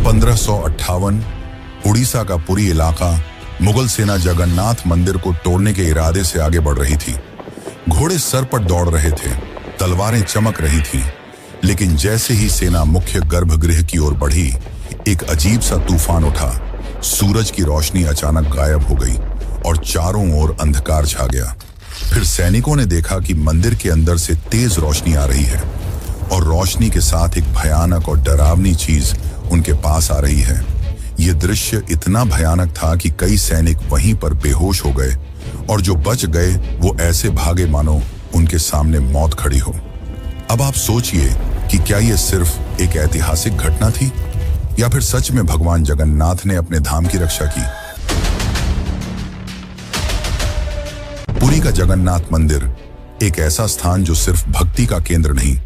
1558 उड़ीसा का पुरी इलाका मुगल सेना जगन्नाथ मंदिर को तोड़ने के इरादे से आगे बढ़ रही थी। घोड़े सर पर दौड़ रहे थे, तलवारें चमक रही थीं, लेकिन जैसे ही सेना मुख्य गर्भगृह की ओर बढ़ी, एक अजीब सा तूफान उठा। सूरज की रोशनी अचानक गायब हो गई और चारों ओर अंधकार छा गया। फिर सैनिकों ने देखा कि मंदिर के अंदर से तेज रोशनी आ रही है और रोशनी के साथ एक भयानक और डरावनी चीज उनके पास आ रही है। यह दृश्य इतना भयानक था कि कई सैनिक वहीं पर बेहोश हो गए और जो बच गए वो ऐसे भागे मानो उनके सामने मौत खड़ी हो। अब आप सोचिए कि क्या यह सिर्फ एक ऐतिहासिक घटना थी या फिर सच में भगवान जगन्नाथ ने अपने धाम की रक्षा की। पुरी का जगन्नाथ मंदिर एक ऐसा स्थान जो सिर्फ भक्ति का केंद्र नहीं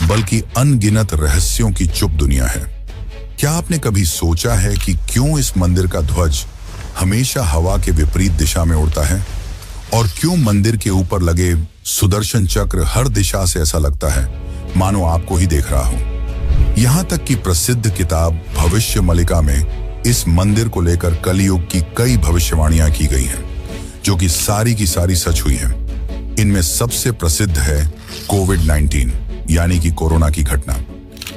बल्कि अनगिनत रहस्यों की चुप दुनिया है। क्या आपने कभी सोचा है कि क्यों इस मंदिर का ध्वज हमेशा हवा के विपरीत दिशा में उड़ता है और क्यों मंदिर के ऊपर लगे सुदर्शन चक्र हर दिशा से ऐसा लगता है मानो आपको ही देख रहा हो। यहाँ तक कि प्रसिद्ध किताब भविष्य मलिका में इस मंदिर को लेकर कलयुग की कई भविष्यवाणियां की गई हैं, जो कि सारी की सारी सच हुई हैं। इनमें सबसे प्रसिद्ध है कोविड-19 यानी कि कोरोना की घटना।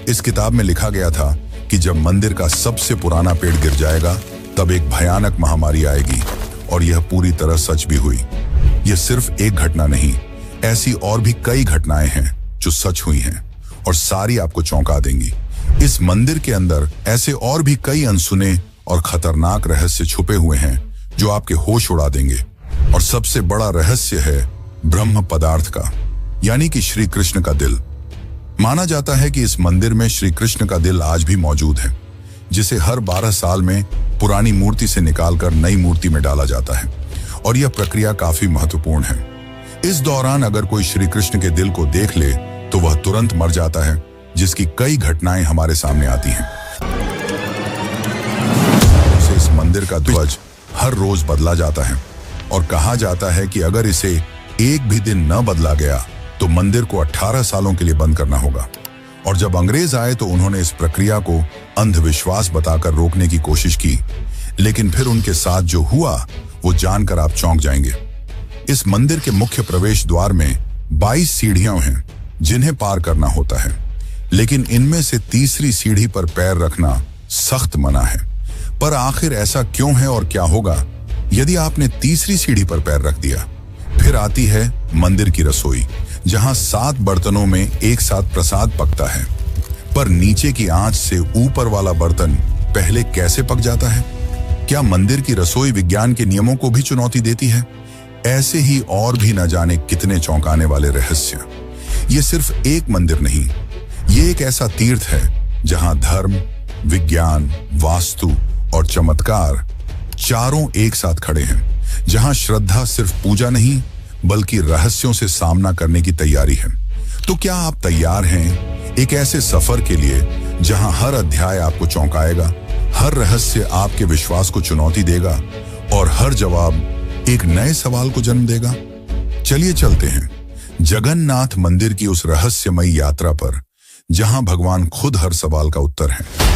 इस किताब में लिखा गया था कि जब मंदिर का सबसे पुराना पेड़ गिर जाएगा तब एक भयानक महामारी आएगी, और यह पूरी तरह सच भी हुई। यह सिर्फ एक घटना नहीं, ऐसी और भी कई घटनाएं हैं जो सच हुई हैं और सारी आपको चौंका देंगी। इस मंदिर के अंदर ऐसे और भी कई अनसुने और खतरनाक रहस्य छुपे हुए हैं जो आपके होश उड़ा देंगे। और सबसे बड़ा रहस्य है ब्रह्म पदार्थ का, यानी कि श्री कृष्ण का दिल। माना जाता है कि इस मंदिर में श्री कृष्ण का दिल आज भी मौजूद है, जिसे हर 12 साल में पुरानी मूर्ति से निकालकर नई मूर्ति में डाला जाता है, और यह प्रक्रिया काफी महत्वपूर्ण है। इस दौरान अगर कोई श्री कृष्ण के दिल को देख ले तो वह तुरंत मर जाता है, जिसकी कई घटनाएं हमारे सामने आती हैं। इस मंदिर का ध्वज हर रोज बदला जाता है और कहा जाता है कि अगर इसे एक भी दिन न बदला गया तो मंदिर को 18 सालों के लिए बंद करना होगा। और जब अंग्रेज आए तो उन्होंने इस प्रक्रिया को अंधविश्वास बताकर रोकने की कोशिश की, लेकिन फिर उनके साथ जो हुआ वो जानकर आप चौंक जाएंगे। इस मंदिर के मुख्य प्रवेश द्वार में 22 सीढ़ियां हैं जिन्हें पार करना होता है, लेकिन इनमें से तीसरी सीढ़ी पर पैर रखना सख्त मना है। पर आखिर ऐसा क्यों है और क्या होगा यदि आपने तीसरी सीढ़ी पर पैर रख दिया? फिर आती है मंदिर की रसोई, जहां 7 बर्तनों में एक साथ प्रसाद पकता है। पर नीचे की आंच से ऊपर वाला बर्तन पहले कैसे पक जाता है? क्या मंदिर की रसोई विज्ञान के नियमों को भी चुनौती देती है? ऐसे ही और भी न जाने कितने चौंकाने वाले रहस्य। ये सिर्फ एक मंदिर नहीं, ये एक ऐसा तीर्थ है जहां धर्म, विज्ञान, वास्तु और चमत्कार चारों एक साथ खड़े हैं, जहां श्रद्धा सिर्फ पूजा नहीं बल्कि रहस्यों से सामना करने की तैयारी है। तो क्या आप तैयार हैं एक ऐसे सफर के लिए जहां हर अध्याय आपको चौंकाएगा, हर रहस्य आपके विश्वास को चुनौती देगा और हर जवाब एक नए सवाल को जन्म देगा? चलिए चलते हैं जगन्नाथ मंदिर की उस रहस्यमयी यात्रा पर, जहां भगवान खुद हर सवाल का उत्तर है।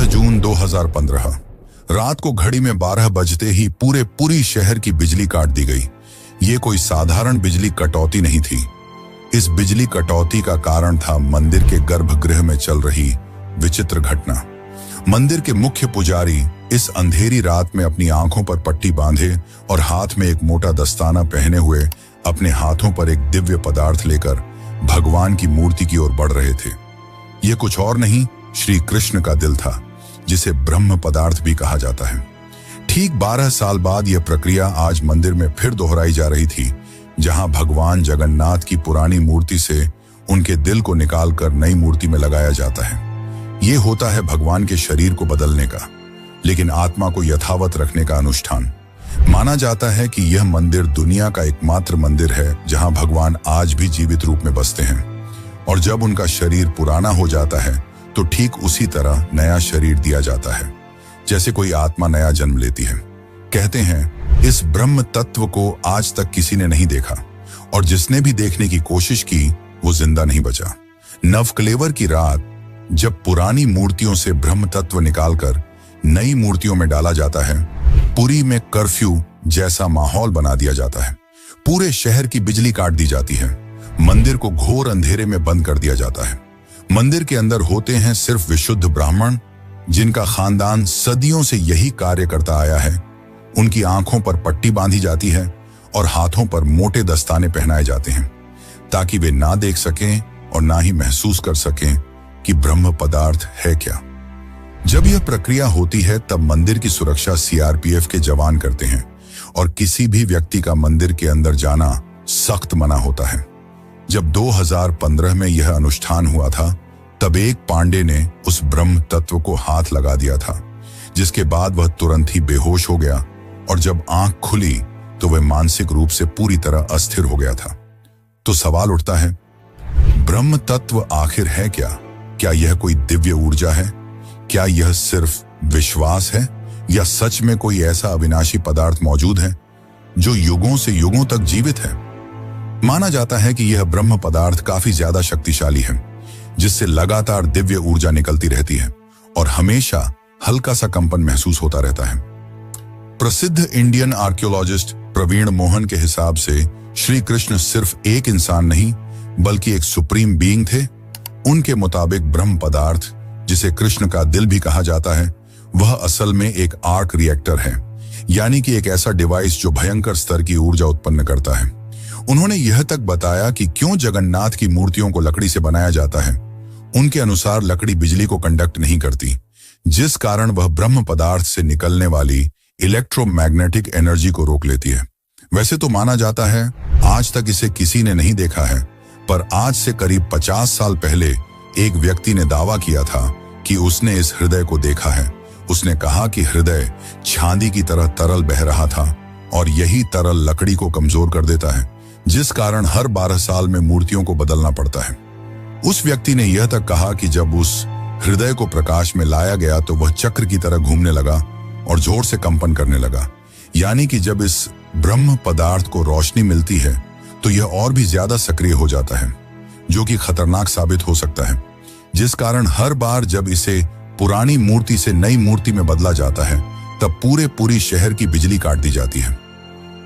जून 2015 रात को घड़ी में 12 बजते ही पूरी शहर की बिजली काट दी गई। ये कोई साधारण बिजली कटौती नहीं थी। इस बिजली कटौती का कारण था मंदिर के गर्भगृह में चल रही विचित्र घटना। मंदिर के मुख्य पुजारी इस अंधेरी रात में अपनी आंखों पर पट्टी बांधे और हाथ में एक मोटा दस्ताना पहने हुए अपने हाथों पर एक दिव्य पदार्थ लेकर भगवान की मूर्ति की ओर बढ़ रहे थे। ये कुछ और नहीं, श्री कृष्ण का दिल था, जिसे ब्रह्म पदार्थ भी कहा जाता है। ठीक 12 साल बाद यह प्रक्रिया आज मंदिर में फिर दोहराई जा रही थी, जहां भगवान जगन्नाथ की पुरानी मूर्ति से उनके दिल को निकालकर नई मूर्ति में लगाया जाता है। यह होता है भगवान के शरीर को बदलने का, लेकिन आत्मा को यथावत रखने का अनुष्ठान। माना जाता है कि यह मंदिर दुनिया का एकमात्र मंदिर है जहां भगवान आज भी जीवित रूप में बसते हैं, और जब उनका शरीर पुराना हो जाता है तो ठीक उसी तरह नया शरीर दिया जाता है जैसे कोई आत्मा नया जन्म लेती है। कहते हैं इस ब्रह्म तत्व को आज तक किसी ने नहीं देखा और जिसने भी देखने की कोशिश की वो जिंदा नहीं बचा। नवकलेवर की रात जब पुरानी मूर्तियों से ब्रह्म तत्व निकालकर नई मूर्तियों में डाला जाता है, पुरी में कर्फ्यू जैसा माहौल बना दिया जाता है। पूरे शहर की बिजली काट दी जाती है। मंदिर को घोर अंधेरे में बंद कर दिया जाता है। मंदिर के अंदर होते हैं सिर्फ विशुद्ध ब्राह्मण जिनका खानदान सदियों से यही कार्य करता आया है। उनकी आंखों पर पट्टी बांधी जाती है और हाथों पर मोटे दस्ताने पहनाए जाते हैं ताकि वे ना देख सकें और ना ही महसूस कर सकें कि ब्रह्म पदार्थ है क्या। जब यह प्रक्रिया होती है तब मंदिर की सुरक्षा सीआरपीएफ के जवान करते हैं और किसी भी व्यक्ति का मंदिर के अंदर जाना सख्त मना होता है। जब 2015 में यह अनुष्ठान हुआ था तब एक पांडे ने उस ब्रह्म तत्व को हाथ लगा दिया था, जिसके बाद वह तुरंत ही बेहोश हो गया और जब आंख खुली तो वह मानसिक रूप से पूरी तरह अस्थिर हो गया था। तो सवाल उठता है, ब्रह्म तत्व आखिर है क्या? क्या यह कोई दिव्य ऊर्जा है? क्या यह सिर्फ विश्वास है या सच में कोई ऐसा अविनाशी पदार्थ मौजूद है जो युगों से युगों तक जीवित है? माना जाता है कि यह ब्रह्म पदार्थ काफी ज्यादा शक्तिशाली है, जिससे लगातार दिव्य ऊर्जा निकलती रहती है और हमेशा हल्का सा कंपन महसूस होता रहता है। प्रसिद्ध इंडियन आर्कियोलॉजिस्ट प्रवीण मोहन के हिसाब से श्री कृष्ण सिर्फ एक इंसान नहीं बल्कि एक सुप्रीम बीइंग थे। उनके मुताबिक ब्रह्म पदार्थ, जिसे कृष्ण का दिल भी कहा जाता है, वह असल में एक आर्क रिएक्टर है, यानी कि एक ऐसा डिवाइस जो भयंकर स्तर की ऊर्जा उत्पन्न करता है। उन्होंने यह तक बताया कि क्यों जगन्नाथ की मूर्तियों को लकड़ी से बनाया जाता है। उनके अनुसार लकड़ी बिजली को कंडक्ट नहीं करती, जिस कारण वह ब्रह्म पदार्थ से निकलने वाली इलेक्ट्रोमैग्नेटिक एनर्जी को रोक लेती है। वैसे तो माना जाता है आज तक इसे किसी ने नहीं देखा है, पर आज से करीब 50 साल पहले एक व्यक्ति ने दावा किया था कि उसने इस हृदय को देखा है। उसने कहा कि हृदय चांदी की तरह तरल बह रहा था और यही तरल लकड़ी को कमजोर कर देता है, जिस कारण हर 12 साल में मूर्तियों को बदलना पड़ता है। उस व्यक्ति ने यह तक कहा कि जब उस हृदय को प्रकाश में लाया गया तो वह चक्र की तरह घूमने लगा और जोर से कंपन करने लगा, यानी कि जब इस ब्रह्म पदार्थ को रोशनी मिलती है तो यह और भी ज्यादा सक्रिय हो जाता है, जो कि खतरनाक साबित हो सकता है, जिस कारण हर बार जब इसे पुरानी मूर्ति से नई मूर्ति में बदला जाता है तब पूरी शहर की बिजली काट दी जाती है।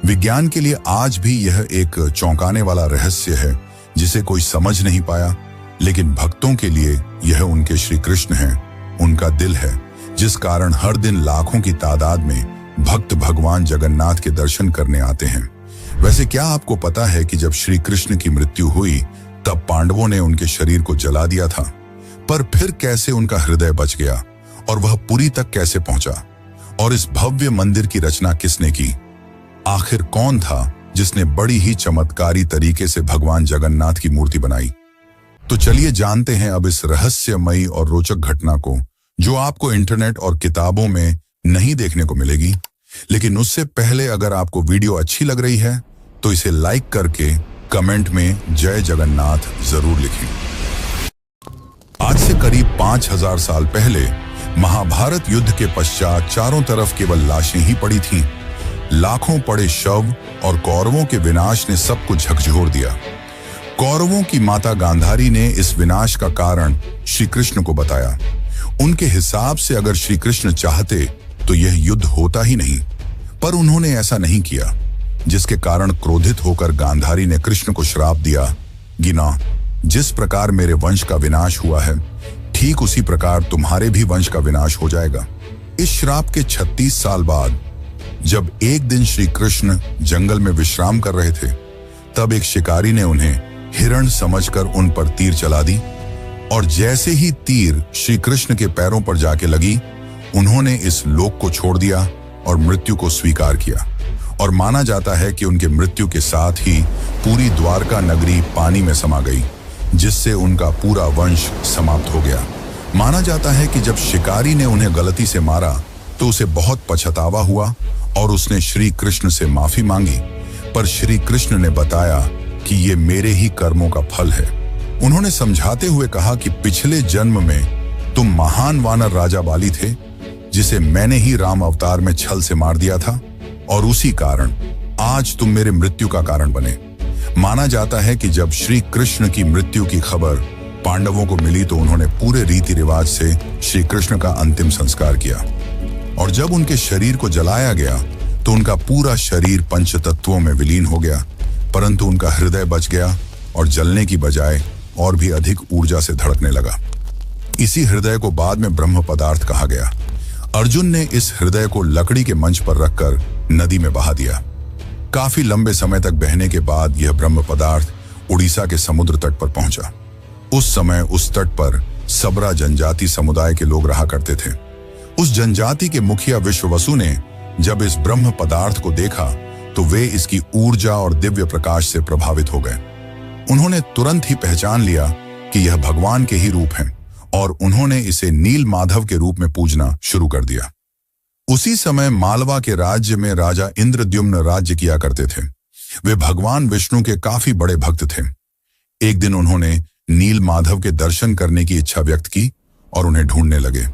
विज्ञान के लिए आज भी यह एक चौंकाने वाला रहस्य है जिसे कोई समझ नहीं पाया, लेकिन भक्तों के लिए यह उनके श्री कृष्ण हैं, उनका दिल है, जिस कारण हर दिन लाखों की तादाद में भक्त भगवान जगन्नाथ के दर्शन करने आते हैं। वैसे क्या आपको पता है कि जब श्री कृष्ण की मृत्यु हुई तब पांडवों ने उनके शरीर को जला दिया था, पर फिर कैसे उनका हृदय बच गया और वह पुरी तक कैसे पहुंचा? और इस भव्य मंदिर की रचना किसने की? आखिर कौन था जिसने बड़ी ही चमत्कारी तरीके से भगवान जगन्नाथ की मूर्ति बनाई? तो चलिए जानते हैं अब इस रहस्यमयी और रोचक घटना को, जो आपको इंटरनेट और किताबों में नहीं देखने को मिलेगी। लेकिन उससे पहले अगर आपको वीडियो अच्छी लग रही है तो इसे लाइक करके कमेंट में जय जगन्नाथ जरूर लिखें। आज से करीब 5000 साल पहले महाभारत युद्ध के पश्चात चारों तरफ केवल लाशें ही पड़ी थीं। लाखों पड़े शव और कौरवों के विनाश ने सबको झकझोर दिया। कौरवों की माता गांधारी ने इस विनाश का कारण श्री कृष्ण को बताया। उनके हिसाब से अगर श्री कृष्ण चाहते तो यह युद्ध होता ही नहीं, पर उन्होंने ऐसा नहीं किया, जिसके कारण क्रोधित होकर गांधारी ने कृष्ण को श्राप दिया, गिना, जिस प्रकार मेरे वंश का विनाश हुआ है ठीक उसी प्रकार तुम्हारे भी वंश का विनाश हो जाएगा। इस श्राप के 36 साल बाद जब एक दिन श्री कृष्ण जंगल में विश्राम कर रहे थे, तब एक शिकारी ने उन्हें हिरण समझकर उन पर तीर चला दी और जैसे ही तीर श्री कृष्ण के पैरों पर जाके लगी, उन्होंने इस लोक को छोड़ दिया और मृत्यु को स्वीकार किया। और माना जाता है कि उनके मृत्यु के साथ ही पूरी द्वारका नगरी पानी में समा गई, जिससे उनका पूरा वंश समाप्त हो गया। माना जाता है कि जब शिकारी ने उन्हें गलती से मारा तो उसे बहुत पछतावा हुआ और उसने श्री कृष्ण से माफी मांगी, पर श्री कृष्ण ने बताया कि ये मेरे ही कर्मों का फल है। उन्होंने समझाते हुए कहा कि पिछले जन्म में तुम महान वानर राजा बाली थे, जिसे मैंने ही राम अवतार में छल से मार दिया था, और उसी कारण आज तुम मेरे मृत्यु का कारण बने। माना जाता है कि जब श्री कृष्ण की मृत्यु की खबर पांडवों को मिली तो उन्होंने पूरे रीति रिवाज से श्री कृष्ण का अंतिम संस्कार किया, और जब उनके शरीर को जलाया गया तो उनका पूरा शरीर पंचतत्वों में विलीन हो गया, परंतु उनका हृदय बच गया और जलने की बजाय और भी अधिक ऊर्जा से धड़कने लगा। इसी हृदय को बाद में ब्रह्म पदार्थ कहा गया। अर्जुन ने इस हृदय को लकड़ी के मंच पर रखकर नदी में बहा दिया। काफी लंबे समय तक बहने के बाद यह ब्रह्म पदार्थ उड़ीसा के समुद्र तट पर पहुंचा। उस समय उस तट पर सबरा जनजाति समुदाय के लोग रहा करते थे। उस जनजाति के मुखिया विश्ववसु ने जब इस ब्रह्म पदार्थ को देखा तो वे इसकी ऊर्जा और दिव्य प्रकाश से प्रभावित हो गए। उन्होंने तुरंत ही पहचान लिया कि यह भगवान के ही रूप हैं, और उन्होंने इसे नील माधव के रूप में पूजना शुरू कर दिया। उसी समय मालवा के राज्य में राजा इंद्रद्युम्न राज्य किया करते थे। वे भगवान विष्णु के काफी बड़े भक्त थे। एक दिन उन्होंने नील माधव के दर्शन करने की इच्छा व्यक्त की और उन्हें ढूंढने लगे,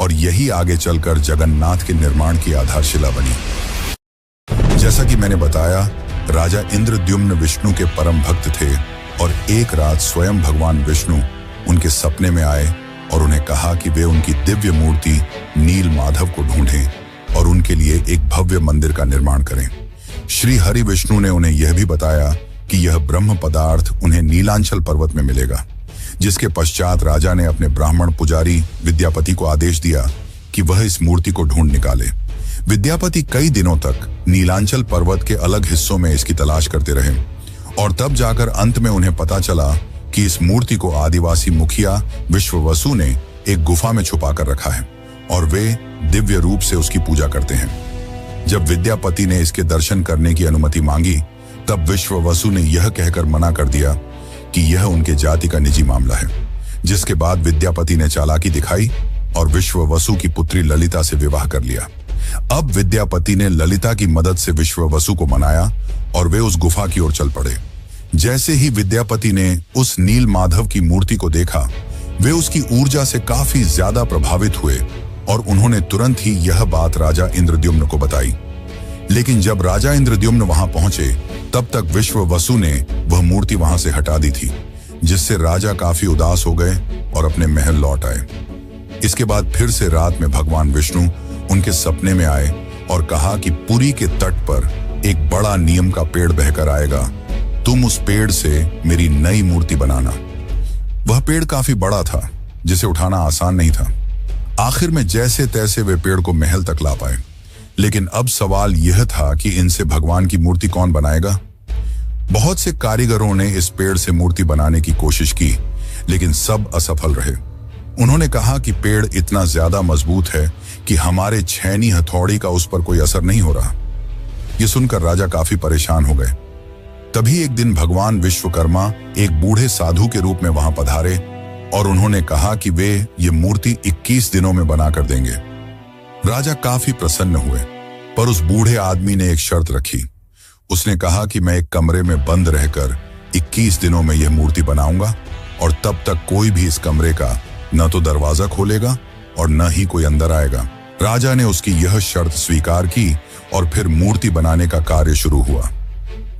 और यही आगे चलकर जगन्नाथ के निर्माण की आधारशिला बनी। जैसा कि मैंने बताया, राजा इंद्रद्युम्न विष्णु के परम भक्त थे, और एक रात स्वयं भगवान विष्णु उनके सपने में आए और उन्हें कहा कि वे उनकी दिव्य मूर्ति नील माधव को ढूंढें और उनके लिए एक भव्य मंदिर का निर्माण करें। श्री हरि विष्णु ने उन्हें यह भी बताया कि यह ब्रह्म पदार्थ उन्हें नीलांचल पर्वत में मिलेगा, जिसके पश्चात राजा ने अपने ब्राह्मण पुजारी विद्यापति को आदेश दिया कि वह इस मूर्ति को ढूंढ निकाले। विद्यापति कई दिनों तक नीलांचल पर्वत के अलग हिस्सों में इसकी तलाश करते रहे, और तब जाकर अंत में उन्हें पता चला कि इस मूर्ति को आदिवासी मुखिया विश्ववसु ने एक गुफा में छुपा कर रखा है, और वे दिव्य रूप से उसकी पूजा करते हैं। जब विद्यापति ने इसके दर्शन करने की अनुमति मांगी, तब विश्ववसु ने यह कहकर मना कर दिया कि यह उनके जाति का निजी मामला है। जिसके बाद विद्यापति ने चालाकी दिखाई और विश्ववसु की पुत्री ललिता से विवाह कर लिया। अब विद्यापति ने ललिता की मदद से विश्ववसु को मनाया और वे उस गुफा की ओर चल पड़े। जैसे ही विद्यापति ने उस नील माधव की मूर्ति को देखा, वे उसकी ऊर्जा से काफी ज्यादा प्रभावित हुए, और उन्होंने तुरंत ही यह बात राजा इंद्रद्युम्न को बताई। लेकिन जब राजा इंद्रद्युम्न वहां पहुंचे, तब तक विश्ववसु ने वह मूर्ति वहां से हटा दी थी, जिससे राजा काफी उदास हो गए और अपने महल लौट आए। इसके बाद फिर से रात में भगवान विष्णु उनके सपने में आए और कहा कि पुरी के तट पर एक बड़ा नीम का पेड़ बहकर आएगा, तुम उस पेड़ से मेरी नई मूर्ति बनाना। वह पेड़ काफी बड़ा था, जिसे उठाना आसान नहीं था। आखिर में जैसे तैसे वे पेड़ को महल तक ला पाए, लेकिन अब सवाल यह था कि इनसे भगवान की मूर्ति कौन बनाएगा। बहुत से कारीगरों ने इस पेड़ से मूर्ति बनाने की कोशिश की, लेकिन सब असफल रहे। उन्होंने कहा कि पेड़ इतना ज्यादा मजबूत है कि हमारे छेनी हथौड़ी का उस पर कोई असर नहीं हो रहा। यह सुनकर राजा काफी परेशान हो गए। तभी एक दिन भगवान विश्वकर्मा एक बूढ़े साधु के रूप में वहां पधारे, और उन्होंने कहा कि वे ये मूर्ति 21 दिनों में बनाकर देंगे। राजा काफी प्रसन्न हुए, पर उस बूढ़े आदमी ने एक शर्त रखी। उसने कहा कि मैं एक कमरे में बंद रहकर 21 दिनों में यह मूर्ति बनाऊंगा, और तब तक कोई भी इस कमरे का न तो दरवाजा खोलेगा और न ही कोई अंदर आएगा। राजा ने उसकी यह शर्त स्वीकार की, और फिर मूर्ति बनाने का कार्य शुरू हुआ।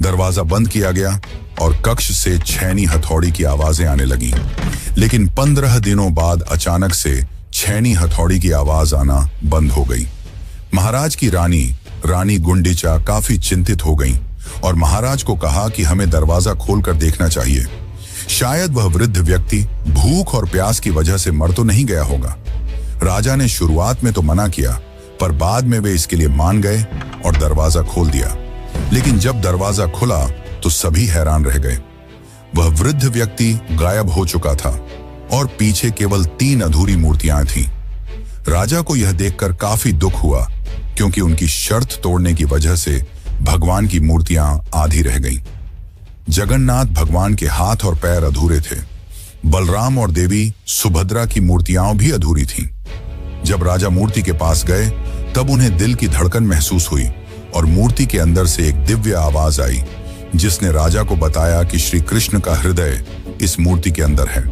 दरवाजा बंद किया गया और कक्ष से छेनी हथौड़ी की आवाजें आने लगी। लेकिन 15 दिनों बाद अचानक से छेनी हथौड़ी की आवाज आना बंद हो गई। महाराज की रानी गुंडीचा काफी चिंतित हो गई और महाराज को कहा कि हमें दरवाजा खोलकर देखना चाहिए। शायद वह वृद्ध व्यक्ति भूख और प्यास की वजह से मर तो नहीं गया होगा। राजा ने शुरुआत में तो मना किया, पर बाद में वे इसके लिए मान गए और दरवाजा खोल दिया। लेकिन जब दरवाजा खुला तो सभी हैरान रह गए। वह वृद्ध व्यक्ति गायब हो चुका था और पीछे केवल 3 अधूरी मूर्तियां थीं। राजा को यह देखकर काफी दुख हुआ, क्योंकि उनकी शर्त तोड़ने की वजह से भगवान की मूर्तियां आधी रह गईं। जगन्नाथ भगवान के हाथ और पैर अधूरे थे। बलराम और देवी सुभद्रा की मूर्तियां भी अधूरी थीं। जब राजा मूर्ति के पास गए, तब उन्हें दिल की धड़कन महसूस हुई और मूर्ति के अंदर से एक दिव्य आवाज आई, जिसने राजा को बताया कि श्री कृष्ण का हृदय इस मूर्ति के अंदर है।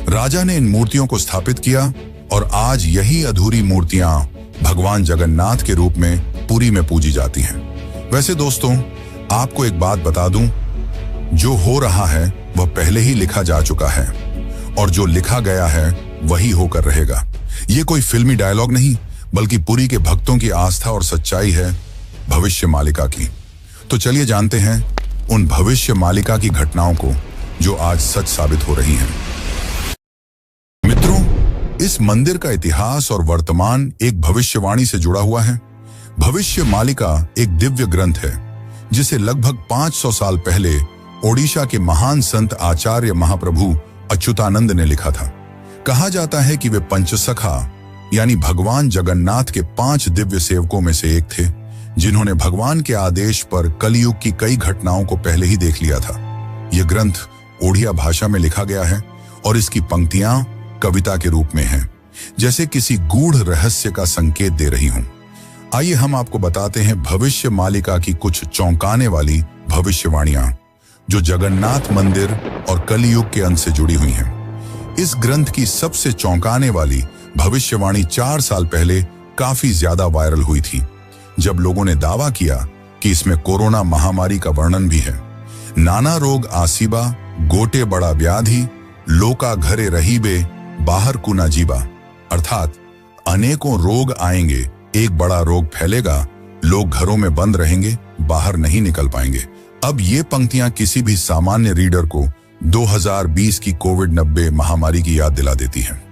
राजा ने इन मूर्तियों को स्थापित किया और आज यही अधूरी मूर्तियां भगवान जगन्नाथ के रूप में पुरी में पूजी जाती हैं। वैसे दोस्तों, आपको एक बात बता दूं, जो हो रहा है वह पहले ही लिखा जा चुका है और जो लिखा गया है वही होकर रहेगा। ये कोई फिल्मी डायलॉग नहीं, बल्कि पुरी के भक्तों की आस्था और सच्चाई है भविष्य मालिका की। तो चलिए जानते हैं उन भविष्य मालिका की घटनाओं को जो आज सच साबित हो रही हैं। मित्रों, इस मंदिर का इतिहास और वर्तमान एक भविष्यवाणी से जुड़ा हुआ है। भविष्य मालिका एक दिव्य ग्रंथ है जिसे लगभग 500 साल पहले ओडिशा के महान संत आचार्य महाप्रभु अच्युतानंद ने लिखा था। कहा जाता है कि वे पंचसखा यानी भगवान जगन्नाथ के 5 दिव्य सेवकों में से एक थे, जिन्होंने भगवान के आदेश पर कलयुग की कई घटनाओं को पहले ही देख लिया था। यह ग्रंथ ओडिया भाषा में लिखा गया है और इसकी पंक्तियां कविता के रूप में हैं, जैसे किसी गूढ़ रहस्य का संकेत दे रही हूं। आइए हम आपको बताते हैं भविष्य मालिका की कुछ चौंकाने वाली भविष्यवाणियां जो जगन्नाथ मंदिर और कलयुग के अंत से जुड़ी हुई हैं। इस ग्रंथ की सबसे चौंकाने वाली भविष्यवाणी 4 साल पहले काफी ज्यादा वायरल हुई थी, जब लोगों ने दावा किया कि इसमें कोरोना महामारी का वर्णन भी है। नाना रोग आसीबा, गोटे बड़ा व्याधि, लोका घरे रहीबे, बाहर कुना जीबा, अर्थात अनेकों रोग आएंगे, एक बड़ा रोग फैलेगा, लोग घरों में बंद रहेंगे, बाहर नहीं निकल पाएंगे। अब ये पंक्तियां किसी भी सामान्य रीडर को 2020 की कोविड-19 महामारी की याद दिला देती हैं।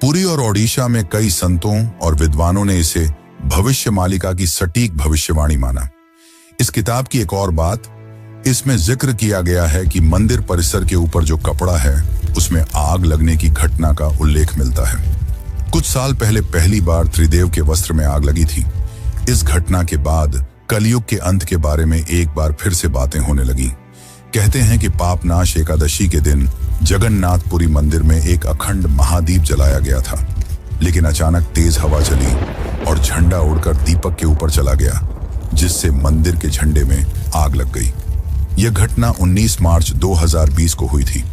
पुरी और ओडिशा में कई संतों और विद्वानों ने इसे भविष्य मालिका की सटीक भविष्यवाणी माना। इस किताब की एक और बात, इसमें जिक्र किया गया है कि मंदिर परिसर के ऊपर जो कपड़ा है उसमें आग लगने की घटना का उल्लेख मिलता है। कुछ साल पहले पहली बार त्रिदेव के वस्त्र में आग लगी थी। इस घटना के बाद कलयुग के अंत के बारे में एक बार फिर से बातें होने लगी। कहते हैं कि पापनाश एकादशी के दिन जगन्नाथपुरी मंदिर में एक अखंड महादीप जलाया गया था, लेकिन अचानक तेज हवा चली और झंडा उड़कर दीपक के ऊपर चला गया, जिससे मंदिर के झंडे में आग लग गई। यह घटना 19 मार्च 2020 को हुई थी।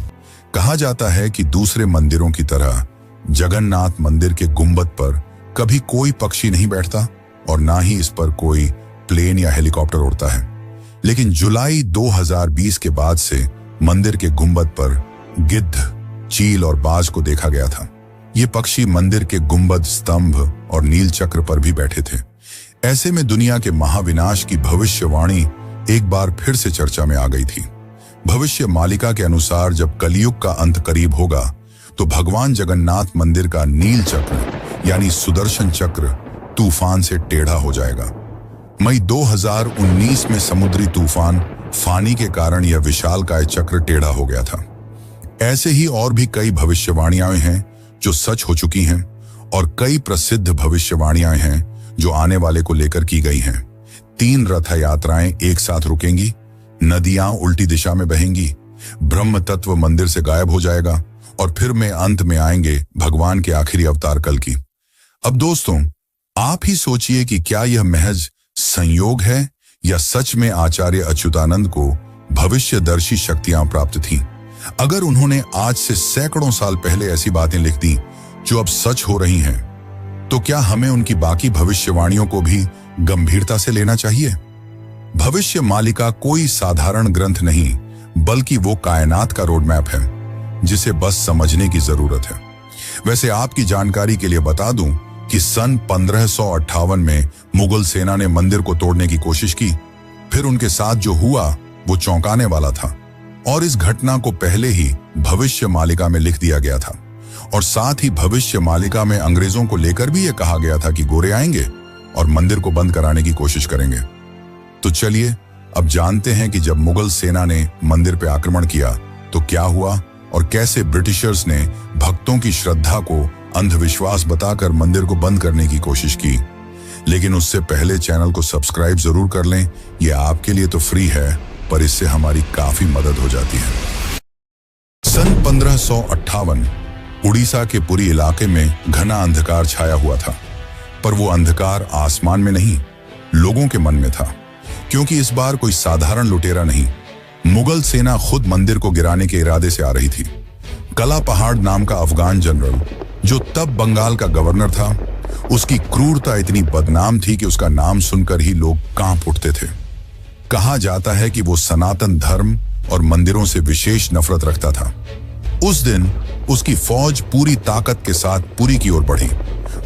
कहा जाता है कि दूसरे मंदिरों की तरह जगन्नाथ मंदिर के गुंबद पर कभी कोई पक्षी नहीं बैठता और ना ही इस पर कोई प्लेन या हेलीकॉप्टर उड़ता है, लेकिन जुलाई 2020 के बाद से मंदिर के गुंबद पर गिद्ध, चील और बाज को देखा गया था। ये पक्षी मंदिर के गुंबद, स्तंभ और नील चक्र पर भी बैठे थे। ऐसे में दुनिया के महाविनाश की भविष्यवाणी एक बार फिर से चर्चा में आ गई थी। भविष्य मालिका के अनुसार जब कलयुग का अंत करीब होगा तो भगवान जगन्नाथ मंदिर का नील चक्र यानी सुदर्शन चक्र तूफान से टेढ़ा हो जाएगा। मई 2019 में समुद्री तूफान फानी के कारण यह विशालकाय चक्र टेढ़ा हो गया था। ऐसे ही और भी कई भविष्यवाणियां हैं जो सच हो चुकी हैं और कई प्रसिद्ध भविष्यवाणियां हैं जो आने वाले को लेकर की गई हैं। 3 रथ यात्राएं एक साथ रुकेंगी, नदियां उल्टी दिशा में बहेंगी, ब्रह्म तत्व मंदिर से गायब हो जाएगा और फिर में अंत में आएंगे भगवान के आखिरी अवतार कल की। अब दोस्तों, आप ही सोचिए कि क्या यह महज संयोग है या सच में आचार्य अच्युतानंद को भविष्यदर्शी शक्तियां प्राप्त थीं? अगर उन्होंने आज से सैकड़ों साल पहले ऐसी बातें लिख दी जो अब सच हो रही हैं, तो क्या हमें उनकी बाकी भविष्यवाणियों को भी गंभीरता से लेना चाहिए? भविष्य मालिका कोई साधारण ग्रंथ नहीं, बल्कि वो कायनात का रोड मैप है जिसे बस समझने की जरूरत है। वैसे आपकी जानकारी के लिए बता दूं कि सन 1558 में मुगल सेना ने मंदिर को तोड़ने की कोशिश की। फिर उनके साथ जो हुआ वो चौंकाने वाला था और इस घटना को पहले ही भविष्य मालिका में लिख दिया गया था। और साथ ही भविष्य मालिका में अंग्रेजों को लेकर भी यह कहा गया था कि गोरे आएंगे और मंदिर को बंद कराने की कोशिश करेंगे। तो चलिए अब जानते हैं कि जब मुगल सेना ने मंदिर पर आक्रमण किया तो क्या हुआ और कैसे ब्रिटिशर्स ने भक्तों की श्रद्धा को अंधविश्वास बताकर मंदिर को बंद करने की कोशिश की। लेकिन उससे पहले चैनल को सब्सक्राइब जरूर कर लें। यह आपके लिए तो फ्री है, पर इससे हमारी काफी मदद हो जाती है। सन 1558 उड़ीसा के पुरी इलाके में घना अंधकार छाया हुआ था, पर वो अंधकार आसमान में नहीं, लोगों के मन में था। क्योंकि इस बार कोई साधारण लुटेरा नहीं, मुगल सेना खुद मंदिर को गिराने के इरादे से आ रही थी। कला पहाड़ नाम का अफगान जनरल जो तब बंगाल का गवर्नर था। उसकी क्रूरता इतनी बदनाम थी कि उसका नाम सुनकर ही लोग कांप उठते थे। कहा जाता है कि वो सनातन धर्म और मंदिरों से विशेष नफरत रखता था। उस दिन उसकी फौज पूरी ताकत के साथ पुरी की ओर बढ़ी।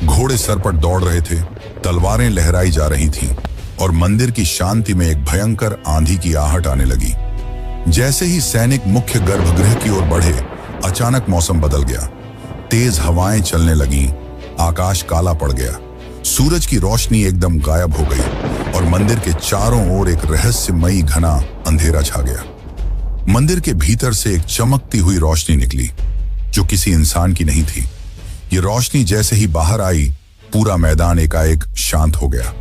घोड़े सर पर दौड़ रहे थे, तलवारें लहराई जा रही थीं और मंदिर की शांति में एक भयंकर आंधी की आहट आने लगी। जैसे ही सैनिक मुख्य गर्भगृह की ओर बढ़े, अचानक मौसम बदल गया। तेज हवाएं चलने लगीं, आकाश काला पड़ गया, सूरज की रोशनी एकदम गायब हो गई और मंदिर के चारों ओर एक रहस्यमयी घना अंधेरा छा गया। मंदिर के भीतर से एक चमकती हुई रोशनी निकली जो किसी इंसान की नहीं थी। ये रोशनी जैसे ही बाहर आई, पूरा मैदान एकाएक शांत हो गया।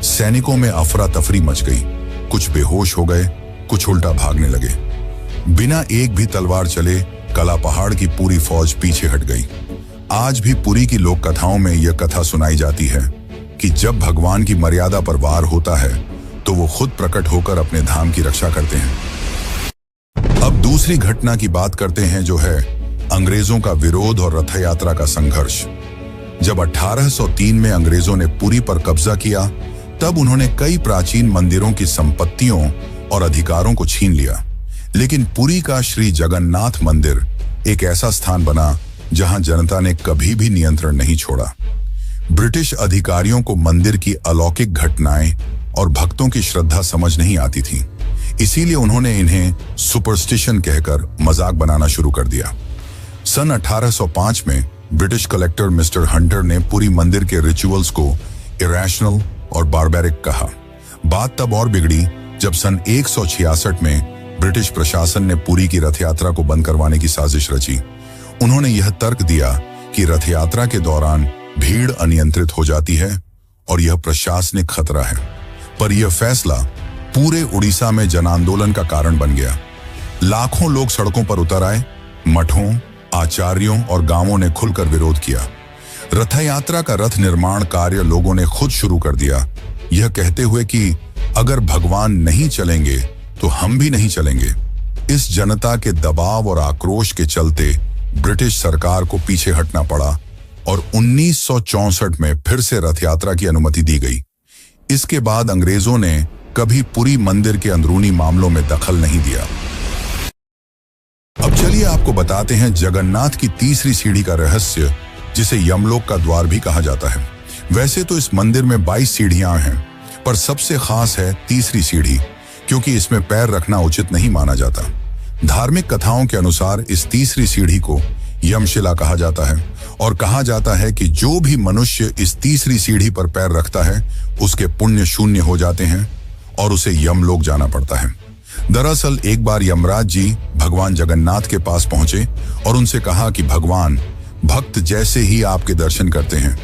सैनिकों में अफरा तफरी मच गई, कुछ बेहोश हो गए, कुछ उल्टा भागने लगे। बिना एक भी तलवार चले कला पहाड़ की पूरी फौज पीछे हट गई। आज भी पुरी की लोक कथाओं में यह कथा सुनाई जाती है कि जब भगवान की मर्यादा पर वार होता है तो वो खुद प्रकट होकर अपने धाम की रक्षा करते हैं। अब दूसरी घटना की बात करते हैं, जो है अंग्रेजों का विरोध और रथ यात्रा का संघर्ष। जब 1803 में अंग्रेजों ने पुरी पर कब्जा किया, तब उन्होंने कई प्राचीन मंदिरों की संपत्तियों और अधिकारों को छीन लिया। लेकिन पुरी का श्री जगन्नाथ मंदिर एक ऐसा स्थान बना जहां जनता ने कभी भी नियंत्रण नहीं छोड़ा। ब्रिटिश अधिकारियों को मंदिर की अलौकिक घटनाएं और भक्तों की श्रद्धा समझ नहीं आती थी, इसीलिए उन्होंने इन्हें सुपरस्टिशन कहकर मजाक बनाना शुरू कर दिया। सन 1805 में ब्रिटिश कलेक्टर मिस्टर हंटर ने पुरी मंदिर के रिचुअल्स को इरेशनल और बारबैरिक कहा। बात तब और बिगड़ी जब सन 166 में ब्रिटिश प्रशासन ने पुरी की रथ यात्रा को बंद करवाने की साजिश रची। उन्होंने यह तर्क दिया कि रथ यात्रा के दौरान भीड़ अनियंत्रित हो जाती है और यह प्रशासनिक खतरा है। पर यह फैसला पूरे उड़ीसा में जन आंदोलन का कारण बन गया। लाखों लोग सड़कों पर उतर आए, मठों, आचार्यों और गांवों ने खुलकर विरोध किया। रथ यात्रा का रथ निर्माण कार्य लोगों ने खुद शुरू कर दिया, यह कहते हुए कि अगर भगवान नहीं चलेंगे तो हम भी नहीं चलेंगे। इस जनता के दबाव और आक्रोश के चलते ब्रिटिश सरकार को पीछे हटना पड़ा और 1964 में फिर से रथ यात्रा की अनुमति दी गई। इसके बाद अंग्रेजों ने कभी पुरी मंदिर के अंदरूनी मामलों में दखल नहीं दिया। अब चलिए आपको बताते हैं जगन्नाथ की तीसरी सीढ़ी का रहस्य, जिसे यमलोक का द्वार भी कहा जाता है। वैसे तो इस मंदिर में 22 सीढ़ियां हैं, पर सबसे खास है तीसरी सीढ़ी, क्योंकि इसमें पैर रखना उचित नहीं माना जाता। धार्मिक कथाओं के अनुसार इस तीसरी सीढ़ी को यमशिला कहा जाता है और कहा जाता है कि जो भी मनुष्य इस तीसरी सीढ़ी पर पैर रखता है उसके पुण्य शून्य हो जाते हैं और उसे यमलोक जाना पड़ता है। दरअसल एक बार यमराज जी भगवान जगन्नाथ के पास पहुंचे और उनसे कहा कि भगवान, भक्त जैसे ही आपके दर्शन करते हैं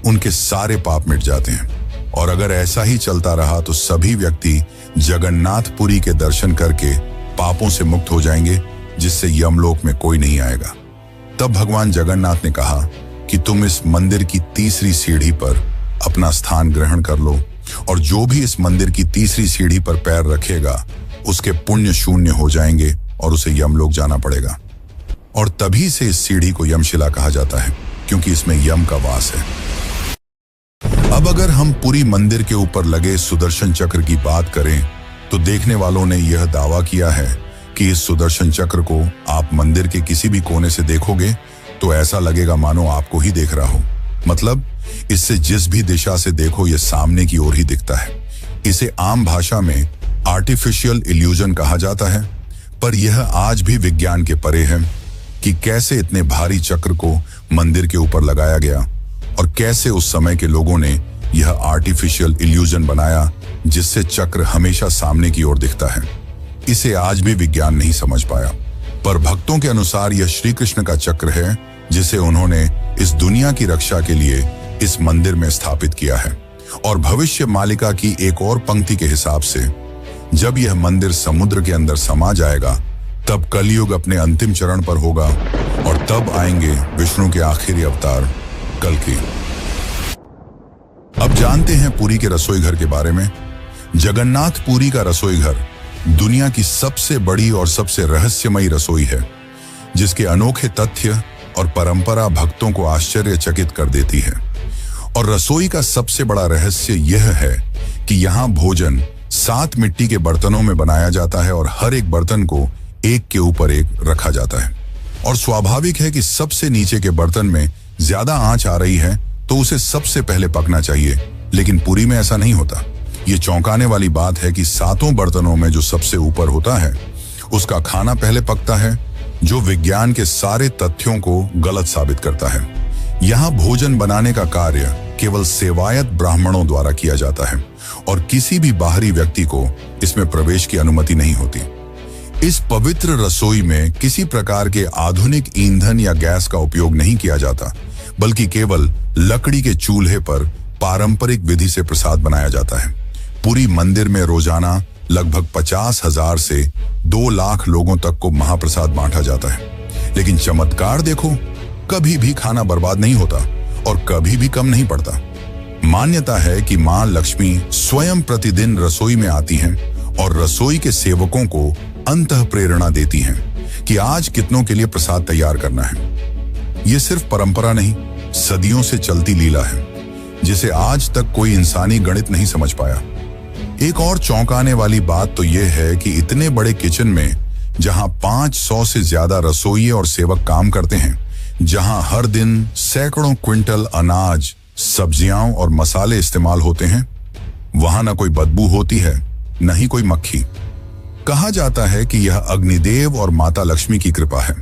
उनके सारे पाप मिट जाते हैं, और अगर ऐसा ही चलता रहा तो सभी व्यक्ति जगन्नाथपुरी के दर्शन करके पापों से मुक्त हो जाएंगे, जिससे यमलोक में कोई नहीं आएगा। तब भगवान जगन्नाथ ने कहा कि तुम इस मंदिर की तीसरी सीढ़ी पर अपना स्थान ग्रहण कर लो, और जो भी इस मंदिर की तीसरी सीढ़ी पर पैर रखेगा उसके पुण्य शून्य हो जाएंगे और उसे यमलोक जाना पड़ेगा। और तभी से इस सीढ़ी को यमशिला कहा जाता है, क्योंकि इसमें यम का वास है। अब अगर हम पुरी मंदिर के ऊपर लगे सुदर्शन चक्र की बात करें तो देखने वालों ने यह दावा किया है कि इस सुदर्शन चक्र को आप मंदिर के किसी भी कोने से देखोगे तो ऐसा लगेगा मानो आपको ही देख रहा हो। मतलब इससे जिस भी दिशा से देखो यह सामने की ओर ही दिखता है। इसे आम भाषा में आर्टिफिशियल इल्यूजन कहा जाता है, पर यह आज भी विज्ञान के परे है कि कैसे इतने भारी चक्र को मंदिर के ऊपर लगाया गया और कैसे उस समय के लोगों ने यह आर्टिफिशियल इल्यूजन बनाया जिससे चक्र हमेशा सामने की ओर दिखता है। इसे आज भी विज्ञान नहीं समझ पाया, पर भक्तों के अनुसार यह श्री कृष्ण का चक्र है जिसे उन्होंने इस दुनिया की रक्षा के लिए इस मंदिर में स्थापित किया है। और भविष्य मालिका की एक और पंक्ति के हिसाब से जब यह मंदिर समुद्र के अंदर समा जाएगा तब कलयुग अपने अंतिम चरण पर होगा और तब आएंगे विष्णु के आखिरी अवतार कल्कि। अब जानते हैं पुरी के रसोई घर के बारे में। जगन्नाथपुरी का रसोई घर दुनिया की सबसे बड़ी और सबसे रहस्यमयी रसोई है, जिसके अनोखे तथ्य और परंपरा भक्तों को आश्चर्यचकित कर देती है। और रसोई का सबसे बड़ा रहस्य यह है कि यहाँ भोजन 7 मिट्टी के बर्तनों में बनाया जाता है और हर एक बर्तन को एक के ऊपर एक रखा जाता है। और स्वाभाविक है कि सबसे नीचे के बर्तन में ज्यादा आंच आ रही है तो उसे सबसे पहले पकना चाहिए, लेकिन पुरी में ऐसा नहीं होता। ये चौंकाने वाली बात है कि 7 बर्तनों में जो सबसे ऊपर होता है उसका खाना पहले पकता है, जो विज्ञान के सारे तथ्यों को गलत साबित करता है। यहाँ भोजन बनाने का कार्य केवल सेवायत ब्राह्मणों द्वारा किया जाता है और किसी भी बाहरी व्यक्ति को इसमें प्रवेश की अनुमति नहीं होती। इस पवित्र रसोई में किसी प्रकार के आधुनिक ईंधन या गैस का उपयोग नहीं किया जाता, बल्कि केवल लकड़ी के चूल्हे पर पारंपरिक विधि से प्रसाद बनाया जाता है। पूरी मंदिर में रोजाना लगभग 50,000 से 2 लाख लोगों तक को महाप्रसाद बांटा जाता है। लेकिन चमत्कार देखो, कभी भी खाना बर्बाद नहीं होता और कभी भी कम नहीं पड़ता। मान्यता है कि मां लक्ष्मी स्वयं प्रतिदिन रसोई में आती हैं और रसोई के सेवकों को अंतः प्रेरणा देती हैं कि आज कितनों के लिए प्रसाद तैयार करना है। ये सिर्फ परंपरा नहीं, सदियों से चलती लीला है जिसे आज तक कोई इंसानी गणित नहीं समझ पाया। एक और चौंकाने वाली बात तो यह है कि इतने बड़े किचन में जहां 500 से ज्यादा रसोइये और सेवक काम करते हैं, जहां हर दिन सैकड़ों क्विंटल अनाज, सब्जियां और मसाले इस्तेमाल होते हैं, वहां न कोई बदबू होती है, न ही कोई मक्खी। कहा जाता है कि यह अग्निदेव और माता लक्ष्मी की कृपा है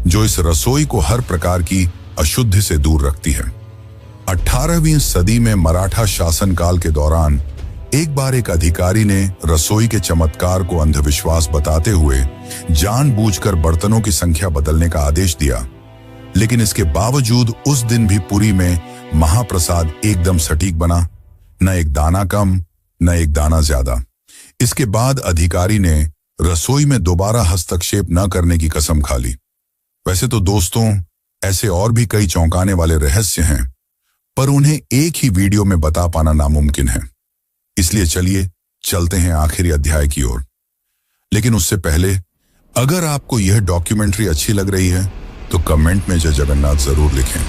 जो इस रसोई को हर प्रकार की अशुद्धि से दूर रखती है। 18वीं सदी में मराठा शासनकाल के दौरान एक बार एक अधिकारी ने रसोई के चमत्कार को अंधविश्वास बताते हुए जानबूझकर बर्तनों की संख्या बदलने का आदेश दिया। लेकिन इसके बावजूद उस दिन भी पुरी में महाप्रसाद एकदम सटीक बना, न एक दाना कम न एक दाना ज्यादा। इसके बाद अधिकारी ने रसोई में दोबारा हस्तक्षेप न करने की कसम खा ली। वैसे तो दोस्तों, ऐसे और भी कई चौंकाने वाले रहस्य हैं, पर उन्हें एक ही वीडियो में बता पाना नामुमकिन है। इसलिए चलिए चलते हैं आखिरी अध्याय की ओर। लेकिन उससे पहले, अगर आपको यह डॉक्यूमेंट्री अच्छी लग रही है तो कमेंट में जय जगन्नाथ जरूर लिखें।